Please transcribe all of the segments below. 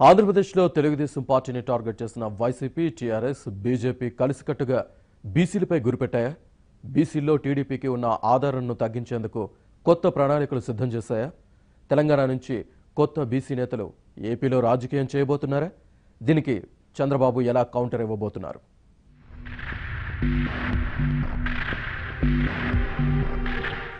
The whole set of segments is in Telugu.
ఆంధ్రప్రదేశ్లో తెలుగుదేశం పార్టీని టార్గెట్ చేసిన వైసీపీ, టీఆర్ఎస్, బీజేపీ కలిసికట్టుగా బీసీలపై గురిపెట్టాయా? బీసీల్లో టీడీపీకి ఉన్న ఆదరణను తగ్గించేందుకు కొత్త ప్రణాళికలు సిద్ధం చేశాయా? తెలంగాణ నుంచి కొత్త బీసీ నేతలు ఏపీలో రాజకీయం చేయబోతున్నారా? దీనికి చంద్రబాబు ఎలా కౌంటర్ ఇవ్వబోతున్నారు?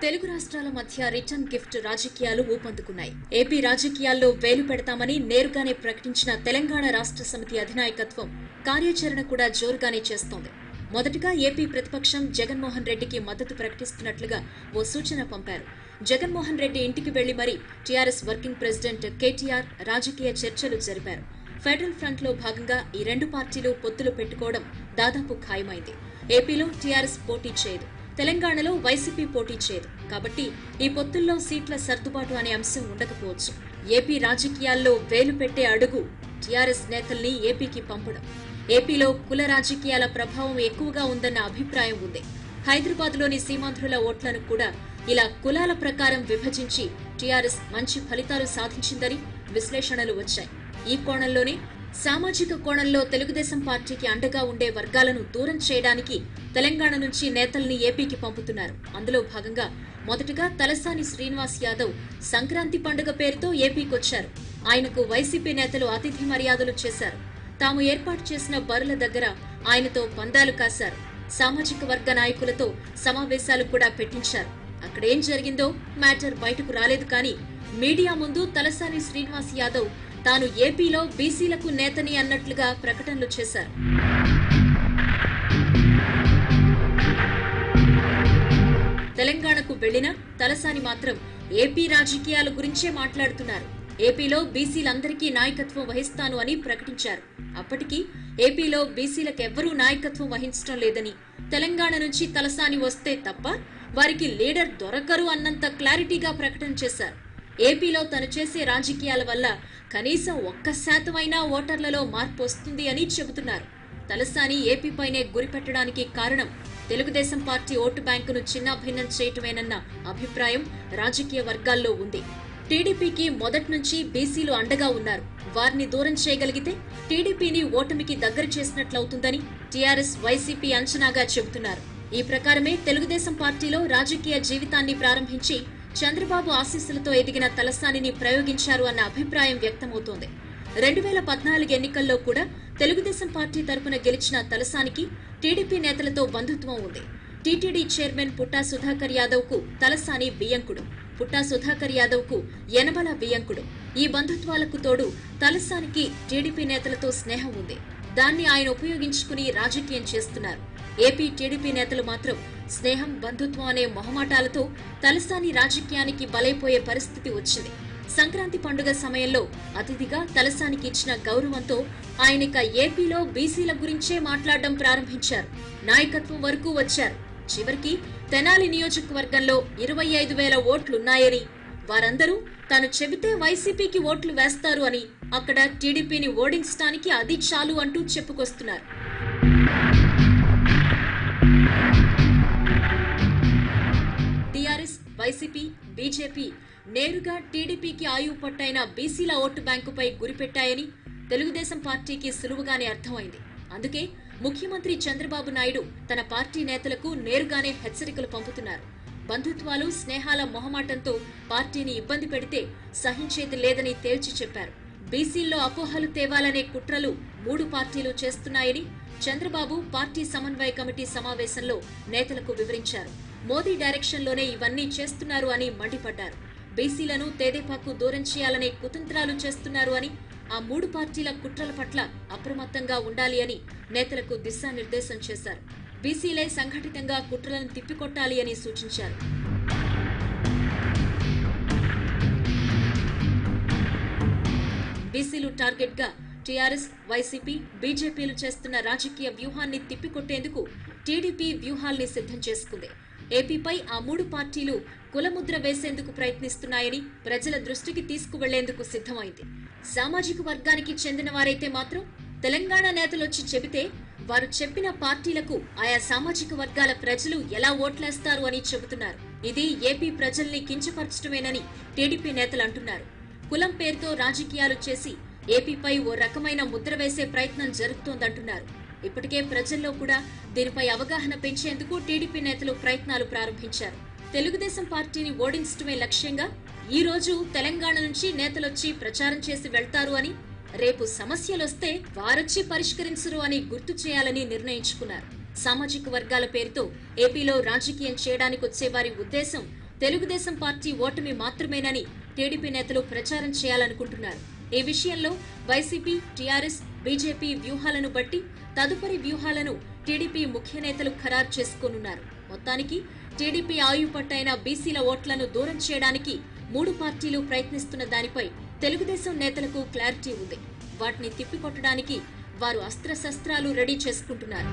తెలుగు రాష్ట్రాల మధ్య రిటర్న్ గిఫ్ట్ రాజకీయాలు ఊపందుకున్నాయి. ఏపీ రాజకీయాల్లో వేలు పెడతామని నేరుగానే ప్రకటించిన తెలంగాణ రాష్ట్ర సమితి అధినాయకత్వం కార్యాచరణ కూడా జోరుగానే చేస్తోంది. మొదటగా ఏపీ ప్రతిపక్షం జగన్మోహన్ రెడ్డికి మద్దతు ప్రకటిస్తున్నట్లుగా ఓ సూచన పంపారు. జగన్మోహన్ రెడ్డి ఇంటికి వెళ్లి మరీ టీఆర్ఎస్ వర్కింగ్ ప్రెసిడెంట్ కేటీఆర్ రాజకీయ చర్చలు జరిపారు. ఫెడరల్ ఫ్రంట్ లో భాగంగా ఈ రెండు పార్టీలు పొత్తులు పెట్టుకోవడం దాదాపు ఖాయమైంది. ఏపీలో టీఆర్ఎస్ పోటీ చేయదు, తెలంగాణలో వైసీపీ పోటీ చేయదు. కాబట్టి ఈ పొత్తుల్లో సీట్ల సర్దుబాటు అనే అంశం ఉండకపోవచ్చు. ఏపీ రాజకీయాల్లో వేలు పెట్టే అడుగు టీఆర్ఎస్ నేతల్ని ఏపీకి పంపడం. ఏపీలో కుల రాజకీయాల ప్రభావం ఎక్కువగా ఉందన్న అభిప్రాయం ఉంది. హైదరాబాద్లోని సీమాంధ్రుల ఓట్లను కూడా ఇలా కులాల ప్రకారం విభజించి టీఆర్ఎస్ మంచి ఫలితాలు సాధించిందని విశ్లేషణలు వచ్చాయి. ఈ కోణంలోనే సామాజిక కోణంలో తెలుగుదేశం పార్టీకి అండగా ఉండే వర్గాలను దూరం చేయడానికి తెలంగాణ నుంచి నేతల్ని ఏపీకి పంపుతున్నారు. అందులో భాగంగా మొదటగా తలసాని శ్రీనివాస్ యాదవ్ సంక్రాంతి పండుగ పేరుతో ఏపీకొచ్చారు. ఆయనకు వైసీపీ నేతలు అతిథి మర్యాదలు చేశారు. తాము ఏర్పాటు చేసిన బరుల దగ్గర ఆయనతో పందాలు కాశారు. సామాజిక వర్గ నాయకులతో సమావేశాలు కూడా పెట్టించారు. అక్కడేం జరిగిందో మ్యాటర్ బయటకు రాలేదు. కానీ మీడియా ముందు తలసాని శ్రీనివాస్ యాదవ్ తాను ఏపీలో బీసీలకు నేతని అన్నట్లుగా ప్రకటనలు చేశారు. తెలంగాణకు వెళ్లిన తలసాని మాత్రం ఏపీ రాజకీయాల గురించే మాట్లాడుతున్నారు. ఏపీలో బీసీలందరికీ నాయకత్వం వహిస్తాను అని ప్రకటించారు. అప్పటికి ఏపీలో బీసీలకెవ్వరూ నాయకత్వం వహించడం లేదని, తెలంగాణ నుంచి తలసాని వస్తే తప్ప వారికి లీడర్ దొరకరు అన్నంత క్లారిటీగా ప్రకటన చేశారు. ఏపీలో తను చేసే రాజకీయాల వల్ల కనీసం 1% ఓటర్లలో మార్పు వస్తుంది అని చెబుతున్నారు. తలసాని ఏపీపైనే గురిపెట్టడానికి కారణం తెలుగుదేశం పార్టీ ఓటు బ్యాంకును చిన్నాభిన్నం చేయటమేనన్న అభిప్రాయం రాజకీయ వర్గాల్లో ఉంది. టీడీపీకి మొదటి నుంచి బీసీలు అండగా ఉన్నారు. వారిని దూరం చేయగలిగితే టీడీపీని ఓటమికి దగ్గర చేసినట్లవుతుందని టీఆర్ఎస్, వైసీపీ అంచనాగా చెబుతున్నారు. ఈ ప్రకారమే తెలుగుదేశం పార్టీలో రాజకీయ జీవితాన్ని ప్రారంభించి చంద్రబాబు ఆశీస్సులతో ఎదిగిన తలసానిని ప్రయోగించారు అన్న అభిప్రాయం వ్యక్తమవుతోంది. 2014 ఎన్నికల్లో కూడా తెలుగుదేశం పార్టీ తరపున గెలిచిన తలసానికి టీడీపీ నేతలతో బంధుత్వం ఉంది. టీటీడీ చైర్మన్ పుట్టా సుధాకర్ యాదవ్ కు తలసాని బియ్యంకుడు, పుట్టా సుధాకర్ యాదవ్ కు యనమల బియ్యంకుడు. ఈ బంధుత్వాలకు తోడు తలసానికి టీడీపీ నేతలతో స్నేహం ఉంది. దాన్ని ఆయన ఉపయోగించుకుని రాజకీయం చేస్తున్నారు. ఏపీ టీడీపీ నేతలు మాత్రం స్నేహం, బంధుత్వం అనే మొహమాటాలతో తలసాని రాజకీయానికి బలైపోయే పరిస్థితి వచ్చింది. సంక్రాంతి పండుగ సమయంలో అతిథిగా తలసానికి ఇచ్చిన గౌరవంతో ఆయనిక ఏపీలో బీసీల గురించే మాట్లాడడం ప్రారంభించారు. నాయకత్వం వరకు వచ్చారు. చివరికి తెనాలి నియోజకవర్గంలో 25,000 ఓట్లున్నాయని, వారందరూ తాను చెబితే వైసీపీకి ఓట్లు వేస్తారు అని, అక్కడ టీడీపీని ఓడించడానికి అది చాలు అంటూ చెప్పుకొస్తున్నారు. టీఆర్ఎస్, వైసీపీ, బీజేపీ నేరుగా టీడీపీకి ఆయువు పట్టైన బీసీల ఓటు బ్యాంకుపై గురిపెట్టాయని తెలుగుదేశం పార్టీకి సులువుగానే అర్థమైంది. అందుకే ముఖ్యమంత్రి చంద్రబాబు నాయుడు తన పార్టీ నేతలకు నేరుగానే హెచ్చరికలు పంపుతున్నారు. బంధుత్వాలు, స్నేహాల మొహమాటంతో పార్టీని ఇబ్బంది పెడితే సహించేది లేదని తేల్చి చెప్పారు. బీసీల్లో అపోహలు తేవాలనే కుట్రలు 3 పార్టీలు చేస్తున్నాయని చంద్రబాబు పార్టీ సమన్వయ కమిటీ సమావేశంలో నేతలకు వివరించారు. మోదీ డైరెక్షన్లోనే ఇవన్నీ చేస్తున్నారు అని మండిపడ్డారు. బీసీలను తెదేపాకు దూరం చేయాలనే కుతంత్రాలు చేస్తున్నారు అని, ఆ 3 పార్టీల కుట్రల పట్ల అప్రమత్తంగా ఉండాలి అని నేతలకు దిశానిర్దేశం చేశారు. బీసీలే సంఘటితంగా కుట్రలను తిప్పికొట్టాలి అని సూచించారు. బీసీలు టార్గెట్ గా టీఆర్ఎస్, వైసీపీ, బీజేపీలు చేస్తున్న రాజకీయ వ్యూహాన్ని తిప్పికొట్టేందుకు టీడీపీ వ్యూహాల్ని సిద్ధం చేసుకుంది. ఏపీపై ఆ 3 పార్టీలు కులముద్ర వేసేందుకు ప్రయత్నిస్తున్నాయని ప్రజల దృష్టికి తీసుకువెళ్లేందుకు సిద్ధమైంది. సామాజిక వర్గానికి చెందిన వారైతే మాత్రం తెలంగాణ నేతలొచ్చి చెబితే వారు చెప్పిన పార్టీలకు ఆయా సామాజిక వర్గాల ప్రజలు ఎలా ఓట్లేస్తారు అని చెబుతున్నారు. ఇది ఏపీ ప్రజల్ని కించపరచడమేనని టీడీపీ నేతలు అంటున్నారు. కులం పేరుతో రాజకీయాలు చేసి ఏపీపై ఓ రకమైన ముద్ర వేసే ప్రయత్నం జరుగుతోందంటున్నారు. ఇప్పటికే ప్రజల్లో కూడా దీనిపై అవగాహన పెంచేందుకు టీడీపీ నేతలు ప్రయత్నాలు ప్రారంభించారు. తెలుగుదేశం పార్టీని ఓడించడమే లక్ష్యంగా ఈ రోజు తెలంగాణ నుంచి నేతలొచ్చి ప్రచారం చేసి వెళ్తారు అని, రేపు సమస్యలొస్తే వారొచ్చి పరిష్కరించరు అని గుర్తు చేయాలని నిర్ణయించుకున్నారు. సామాజిక వర్గాల పేరుతో ఏపీలో రాజకీయం చేయడానికి వచ్చే వారి ఉద్దేశం తెలుగుదేశం పార్టీ ఓటమి మాత్రమేనని టీడీపీ నేతలు ప్రచారం చేయాలనుకుంటున్నారు. ఈ విషయంలో వైసీపీ, టీఆర్ఎస్, బీజేపీ వ్యూహాలను బట్టి తదుపరి వ్యూహాలను టీడీపీ ముఖ్య నేతలు ఖరారు చేసుకోనున్నారు. మొత్తానికి టీడీపీ ఆయుపట్టైన బీసీల ఓట్లను దూరం చేయడానికి మూడు పార్టీలు ప్రయత్నిస్తున్న దానిపై తెలుగుదేశం నేతలకు క్లారిటీ ఉంది. వాటిని తిప్పికొట్టడానికి వారు అస్త్రశస్త్రాలు రెడీ చేసుకుంటున్నారు.